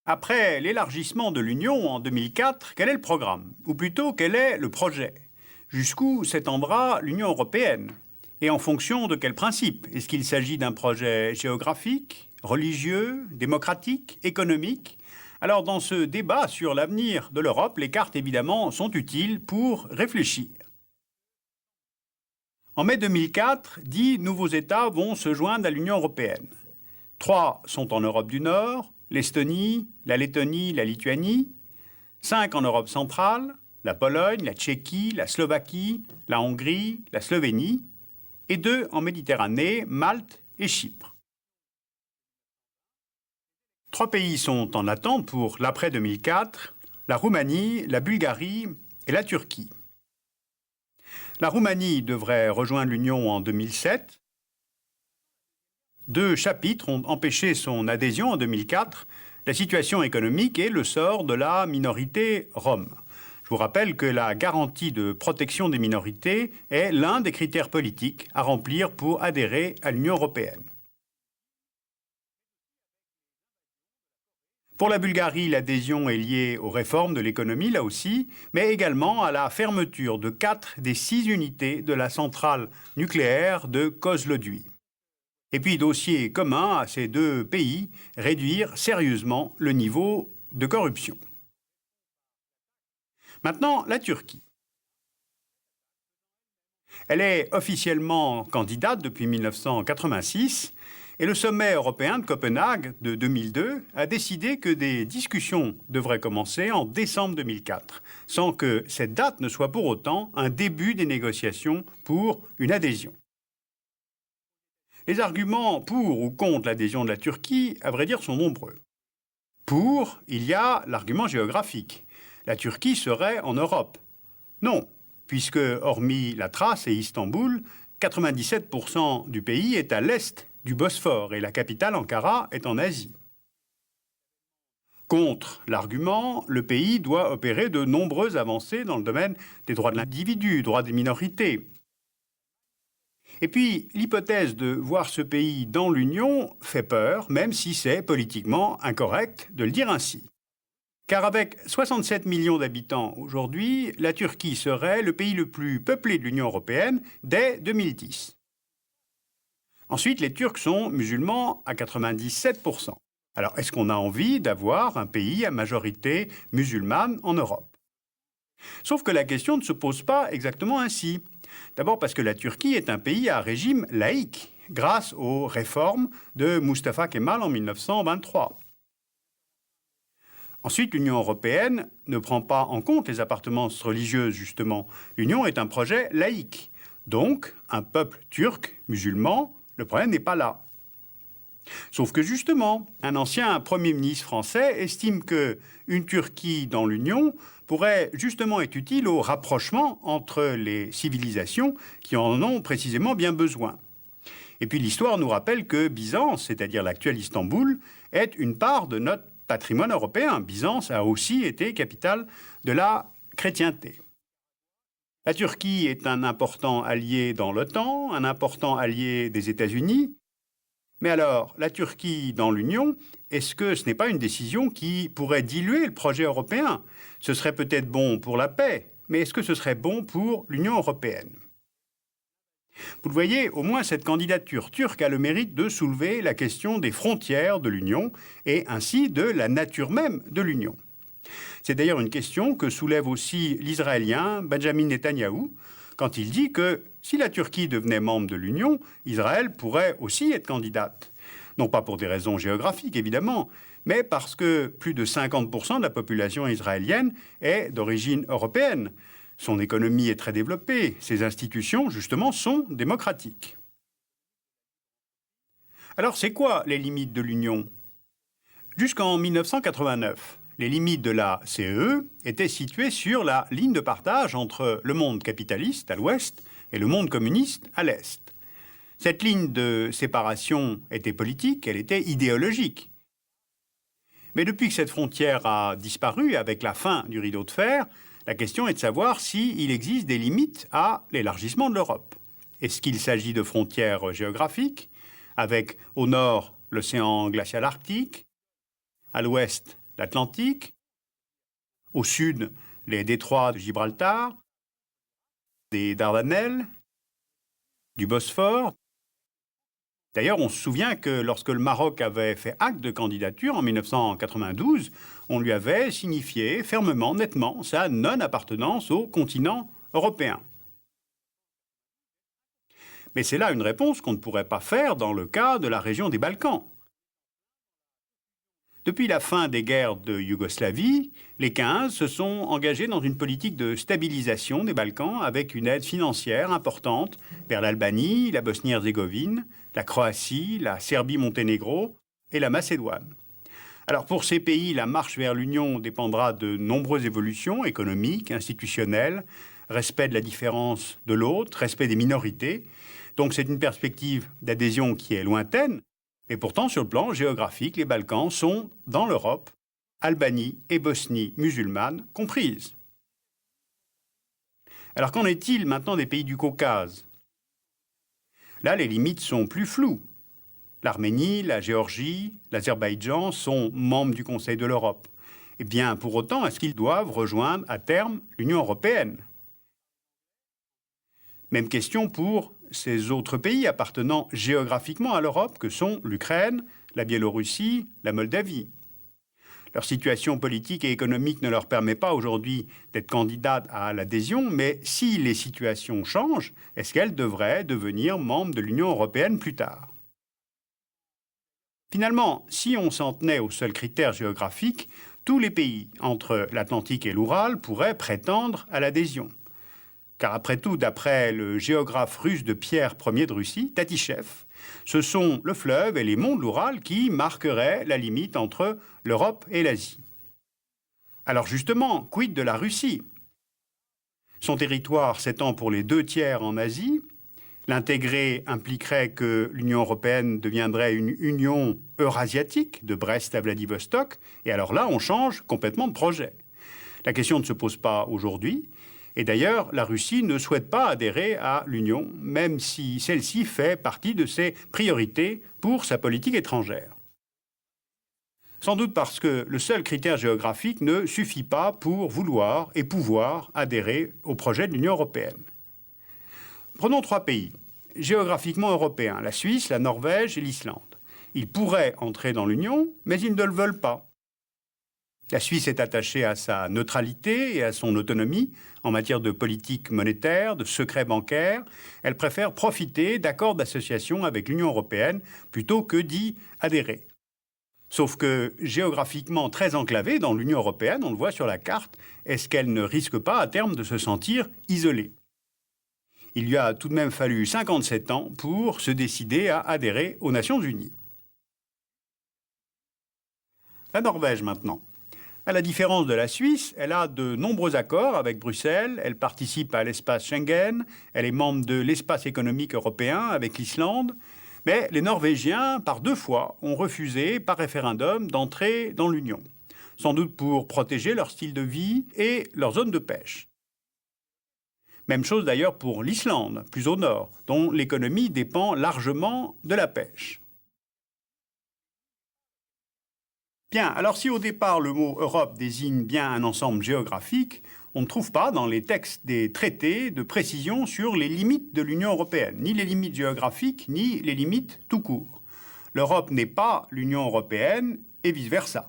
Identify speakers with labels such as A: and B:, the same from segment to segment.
A: Après l'élargissement de l'Union en 2004, quel est le programme? Ou plutôt, quel est le projet? Jusqu'où s'étendra l'Union européenne? Et en fonction de quels principes? Est-ce qu'il s'agit d'un projet géographique, religieux, démocratique, économique? Alors, dans ce débat sur l'avenir de l'Europe, les cartes, évidemment, sont utiles pour réfléchir. En mai 2004, 10 nouveaux États vont se joindre à l'Union européenne. 3 sont en Europe du Nord, l'Estonie, la Lettonie, la Lituanie. 5 en Europe centrale, la Pologne, la Tchéquie, la Slovaquie, la Hongrie, la Slovénie. Et 2 en Méditerranée, Malte et Chypre. 3 pays sont en attente pour l'après 2004, la Roumanie, la Bulgarie et la Turquie. La Roumanie devrait rejoindre l'Union en 2007. 2 chapitres ont empêché son adhésion en 2004, la situation économique et le sort de la minorité rome. Je vous rappelle que la garantie de protection des minorités est l'un des critères politiques à remplir pour adhérer à l'Union européenne. Pour la Bulgarie, l'adhésion est liée aux réformes de l'économie, là aussi, mais également à la fermeture de 4 des 6 unités de la centrale nucléaire de Kozloduy. Et puis, dossier commun à ces 2 pays, réduire sérieusement le niveau de corruption. Maintenant, la Turquie. Elle est officiellement candidate depuis 1986 et le sommet européen de Copenhague de 2002 a décidé que des discussions devraient commencer en décembre 2004, sans que cette date ne soit pour autant un début des négociations pour une adhésion. Les arguments pour ou contre l'adhésion de la Turquie, à vrai dire, sont nombreux. Pour, il y a l'argument géographique. La Turquie serait en Europe. Non, puisque, hormis la Thrace et Istanbul, 97% du pays est à l'est du Bosphore et la capitale Ankara est en Asie. Contre l'argument, le pays doit opérer de nombreuses avancées dans le domaine des droits de l'individu, droits des minorités. Et puis, l'hypothèse de voir ce pays dans l'Union fait peur, même si c'est politiquement incorrect de le dire ainsi. Car avec 67 millions d'habitants aujourd'hui, la Turquie serait le pays le plus peuplé de l'Union européenne dès 2010. Ensuite, les Turcs sont musulmans à 97%. Alors, est-ce qu'on a envie d'avoir un pays à majorité musulmane en Europe? Sauf que la question ne se pose pas exactement ainsi. D'abord parce que la Turquie est un pays à régime laïque, grâce aux réformes de Mustafa Kemal en 1923. Ensuite, l'Union européenne ne prend pas en compte les appartenances religieuses, justement. L'Union est un projet laïque. Donc, un peuple turc, musulman, le problème n'est pas là. Sauf que justement, un ancien Premier ministre français estime qu'une Turquie dans l'Union pourrait justement être utile au rapprochement entre les civilisations qui en ont précisément bien besoin. Et puis l'histoire nous rappelle que Byzance, c'est-à-dire l'actuel Istanbul, est une part de notre patrimoine européen. Byzance a aussi été capitale de la chrétienté. La Turquie est un important allié dans l'OTAN, un important allié des États-Unis. Mais alors, la Turquie dans l'Union, est-ce que ce n'est pas une décision qui pourrait diluer le projet européen? Ce serait peut-être bon pour la paix, mais est-ce que ce serait bon pour l'Union européenne? Vous le voyez, au moins cette candidature turque a le mérite de soulever la question des frontières de l'Union et ainsi de la nature même de l'Union. C'est d'ailleurs une question que soulève aussi l'Israélien Benjamin Netanyahou quand il dit que si la Turquie devenait membre de l'Union, Israël pourrait aussi être candidate. Non pas pour des raisons géographiques, évidemment, mais parce que plus de 50% de la population israélienne est d'origine européenne. Son économie est très développée, ses institutions, justement, sont démocratiques. Alors, c'est quoi les limites de l'Union? Jusqu'en 1989, les limites de la CEE étaient situées sur la ligne de partage entre le monde capitaliste à l'ouest et le monde communiste à l'est. Cette ligne de séparation était politique, elle était idéologique. Mais depuis que cette frontière a disparu avec la fin du rideau de fer, la question est de savoir s'il existe des limites à l'élargissement de l'Europe. Est-ce qu'il s'agit de frontières géographiques, avec au nord l'océan glacial arctique, à l'ouest l'Atlantique, au sud, les détroits de Gibraltar, des Dardanelles, du Bosphore. D'ailleurs, on se souvient que lorsque le Maroc avait fait acte de candidature en 1992, on lui avait signifié fermement, nettement, sa non-appartenance au continent européen. Mais c'est là une réponse qu'on ne pourrait pas faire dans le cas de la région des Balkans. Depuis la fin des guerres de Yougoslavie, les 15 se sont engagés dans une politique de stabilisation des Balkans avec une aide financière importante vers l'Albanie, la Bosnie-Herzégovine, la Croatie, la Serbie-Monténégro et la Macédoine. Alors pour ces pays, la marche vers l'Union dépendra de nombreuses évolutions économiques, institutionnelles, respect de la différence de l'autre, respect des minorités. Donc c'est une perspective d'adhésion qui est lointaine. Et pourtant, sur le plan géographique, les Balkans sont dans l'Europe, Albanie et Bosnie musulmanes comprises. Alors qu'en est-il maintenant des pays du Caucase? Là, les limites sont plus floues. L'Arménie, la Géorgie, l'Azerbaïdjan sont membres du Conseil de l'Europe. Eh bien, pour autant, est-ce qu'ils doivent rejoindre à terme l'Union européenne? Même question pour ces autres pays appartenant géographiquement à l'Europe que sont l'Ukraine, la Biélorussie, la Moldavie. Leur situation politique et économique ne leur permet pas aujourd'hui d'être candidates à l'adhésion, mais si les situations changent, est-ce qu'elles devraient devenir membres de l'Union européenne plus tard? Finalement, si on s'en tenait aux seuls critères géographiques, tous les pays entre l'Atlantique et l'Oural pourraient prétendre à l'adhésion. Car après tout, d'après le géographe russe de Pierre Ier de Russie, Tatischev, ce sont le fleuve et les monts de l'Oural qui marqueraient la limite entre l'Europe et l'Asie. Alors justement, quid de la Russie? Son territoire s'étend pour les 2/3 en Asie. L'intégrer impliquerait que l'Union européenne deviendrait une union eurasiatique de Brest à Vladivostok. Et alors là, on change complètement de projet. La question ne se pose pas aujourd'hui. Et d'ailleurs, la Russie ne souhaite pas adhérer à l'Union, même si celle-ci fait partie de ses priorités pour sa politique étrangère. Sans doute parce que le seul critère géographique ne suffit pas pour vouloir et pouvoir adhérer au projet de l'Union européenne. Prenons 3 pays, géographiquement européens, la Suisse, la Norvège et l'Islande. Ils pourraient entrer dans l'Union, mais ils ne le veulent pas. La Suisse est attachée à sa neutralité et à son autonomie en matière de politique monétaire, de secret bancaire. Elle préfère profiter d'accords d'association avec l'Union européenne plutôt que d'y adhérer. Sauf que, géographiquement très enclavée dans l'Union européenne, on le voit sur la carte, est-ce qu'elle ne risque pas à terme de se sentir isolée? Il lui a tout de même fallu 57 ans pour se décider à adhérer aux Nations Unies. La Norvège maintenant. À la différence de la Suisse, elle a de nombreux accords avec Bruxelles, elle participe à l'espace Schengen, elle est membre de l'espace économique européen avec l'Islande, mais les Norvégiens, par 2 fois, ont refusé par référendum d'entrer dans l'Union, sans doute pour protéger leur style de vie et leur zone de pêche. Même chose d'ailleurs pour l'Islande, plus au nord, dont l'économie dépend largement de la pêche. Bien, alors si au départ le mot Europe désigne bien un ensemble géographique, on ne trouve pas dans les textes des traités de précision sur les limites de l'Union européenne, ni les limites géographiques, ni les limites tout court. L'Europe n'est pas l'Union européenne et vice-versa.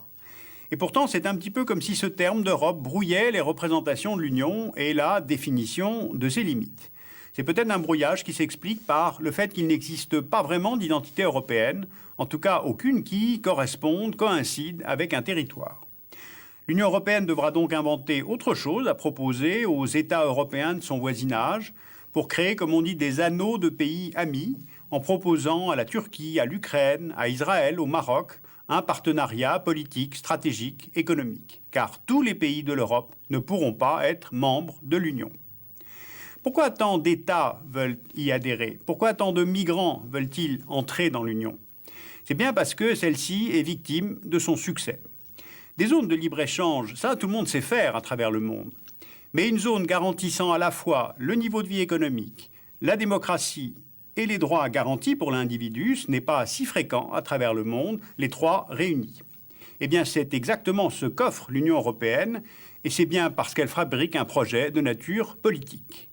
A: Et pourtant, c'est un petit peu comme si ce terme d'Europe brouillait les représentations de l'Union et la définition de ses limites. C'est peut-être un brouillage qui s'explique par le fait qu'il n'existe pas vraiment d'identité européenne, en tout cas aucune qui corresponde, coïncide avec un territoire. L'Union européenne devra donc inventer autre chose à proposer aux États européens de son voisinage pour créer, comme on dit, des anneaux de pays amis, en proposant à la Turquie, à l'Ukraine, à Israël, au Maroc, un partenariat politique, stratégique, économique. Car tous les pays de l'Europe ne pourront pas être membres de l'Union. Pourquoi tant d'États veulent y adhérer? Pourquoi tant de migrants veulent-ils entrer dans l'Union? C'est bien parce que celle-ci est victime de son succès. Des zones de libre-échange, ça tout le monde sait faire à travers le monde. Mais une zone garantissant à la fois le niveau de vie économique, la démocratie et les droits garantis pour l'individu, ce n'est pas si fréquent à travers le monde, les 3 réunis. Eh bien, c'est exactement ce qu'offre l'Union européenne, et c'est bien parce qu'elle fabrique un projet de nature politique.